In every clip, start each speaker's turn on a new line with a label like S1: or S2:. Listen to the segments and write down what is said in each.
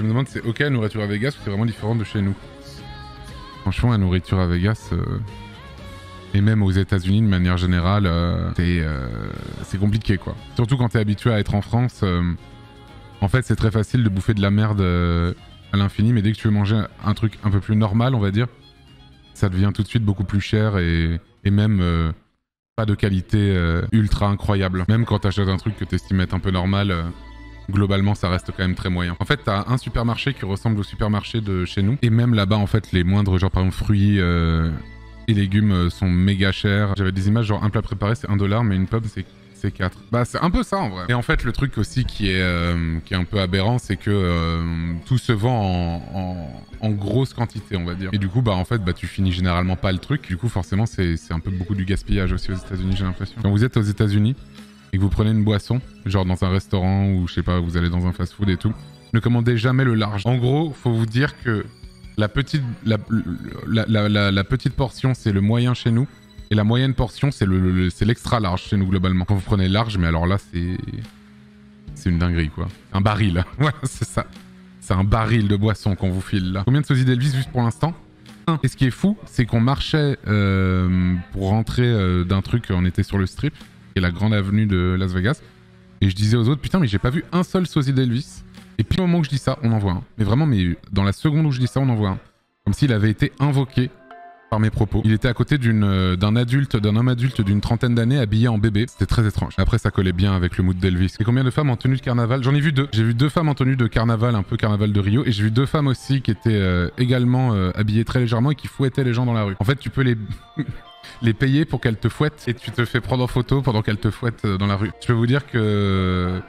S1: me demande c'est ok la nourriture à Vegas ou c'est vraiment différent de chez nous. Franchement, la nourriture à Vegas, et même aux États-Unis de manière générale, c'est compliqué quoi. Surtout quand t'es habitué à être en France. En fait, c'est très facile de bouffer de la merde à l'infini, mais dès que tu veux manger un truc un peu plus normal, on va dire, ça devient tout de suite beaucoup plus cher et même pas de qualité ultra incroyable. Même quand t'achètes un truc que t'estimes être un peu normal, globalement, ça reste quand même très moyen. En fait, t'as un supermarché qui ressemble au supermarché de chez nous, et même là-bas, en fait, les moindres, genre par exemple fruits et légumes sont méga chers. J'avais des images genre un plat préparé c'est 1 $, mais une pomme c'est 4. Bah c'est un peu ça en vrai. Et en fait le truc aussi qui est un peu aberrant c'est que tout se vend en grosse quantité on va dire. Et du coup bah en fait bah tu finis généralement pas le truc. Du coup forcément c'est un peu beaucoup du gaspillage aussi aux États-Unis j'ai l'impression. Quand vous êtes aux États-Unis et que vous prenez une boisson, genre dans un restaurant ou je sais pas vous allez dans un fast-food et tout, ne commandez jamais le large. En gros faut vous dire que la petite portion c'est le moyen chez nous. Et la moyenne portion, c'est l'extra large chez nous, globalement. Quand vous prenez large, mais alors là, c'est une dinguerie, quoi. Un baril. Ouais, c'est ça. C'est un baril de boisson qu'on vous file, là. Combien de sosies d'Elvis, juste pour l'instant? 1. Et ce qui est fou, c'est qu'on marchait pour rentrer d'un truc, on était sur le Strip, qui est la grande avenue de Las Vegas. Et je disais aux autres, putain, mais j'ai pas vu un seul sosie d'Elvis. Et puis au moment où je dis ça, on en voit un. Mais vraiment, mais dans la seconde où je dis ça, on en voit un. Comme s'il avait été invoqué par mes propos. Il était à côté d'un homme adulte d'une trentaine d'années habillé en bébé. C'était très étrange. Après, ça collait bien avec le mood d'Elvis. Et combien de femmes en tenue de carnaval? J'en ai vu 2. J'ai vu 2 femmes en tenue de carnaval, un peu carnaval de Rio. Et j'ai vu 2 femmes aussi qui étaient également habillées très légèrement et qui fouettaient les gens dans la rue. En fait, tu peux les payer pour qu'elles te fouettent et tu te fais prendre en photo pendant qu'elles te fouettent dans la rue. Je peux vous dire que...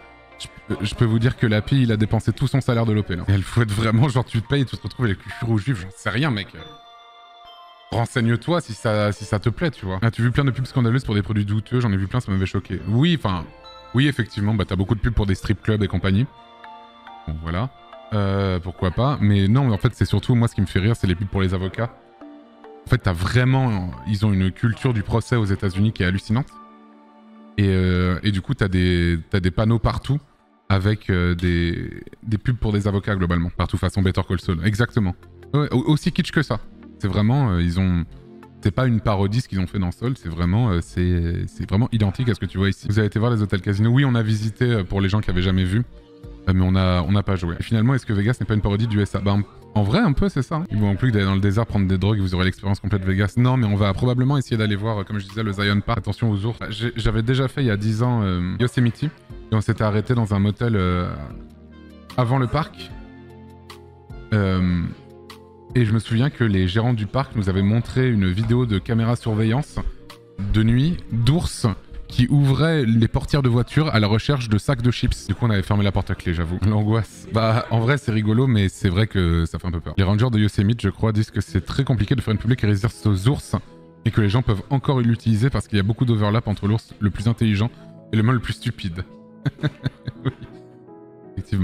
S1: Je peux vous dire que la fille, il a dépensé tout son salaire de l'OP là. Et elle fouette vraiment, genre tu te payes et tu te retrouves avec le cul rouge vif, j'en sais rien mec. Renseigne-toi si ça te plaît, tu vois. As-tu vu plein de pubs scandaleuses pour des produits douteux? J'en ai vu plein, ça m'avait choqué. Oui, enfin... Oui, effectivement, bah t'as beaucoup de pubs pour des strip clubs et compagnie. Bon, voilà. Pourquoi pas. Mais non, en fait, c'est surtout, moi, ce qui me fait rire, c'est les pubs pour les avocats. En fait, t'as vraiment... Ils ont une culture du procès aux États-Unis qui est hallucinante. Et du coup, t'as des panneaux partout avec des pubs pour des avocats, globalement. Partout, façon Better Call Saul. Exactement. Ouais, aussi kitsch que ça. C'est vraiment, c'est pas une parodie ce qu'ils ont fait dans Soul, c'est vraiment vraiment identique à ce que tu vois ici. Vous avez été voir les hôtels casinos? Oui, on a visité pour les gens qui avaient jamais vu, mais on n'a pas joué. Et finalement, est-ce que Vegas n'est pas une parodie du USA? Bah, en vrai, un peu, c'est ça. Hein. Il vous manque plus que d'aller dans le désert prendre des drogues et vous aurez l'expérience complète de Vegas. Non, mais on va probablement essayer d'aller voir, comme je disais, le Zion Park. Attention aux ours. J'avais déjà fait il y a 10 ans Yosemite, et on s'était arrêté dans un motel avant le parc. Et je me souviens que les gérants du parc nous avaient montré une vidéo de caméra surveillance de nuit d'ours qui ouvraient les portières de voiture à la recherche de sacs de chips. Du coup, on avait fermé la porte à clé, j'avoue. L'angoisse. Bah, en vrai, c'est rigolo, mais c'est vrai que ça fait un peu peur. Les rangers de Yosemite, je crois, disent que c'est très compliqué de faire une publique qui résiste aux ours et que les gens peuvent encore l'utiliser parce qu'il y a beaucoup d'overlap entre l'ours le plus intelligent et le mâle le plus stupide. Oui. Effectivement.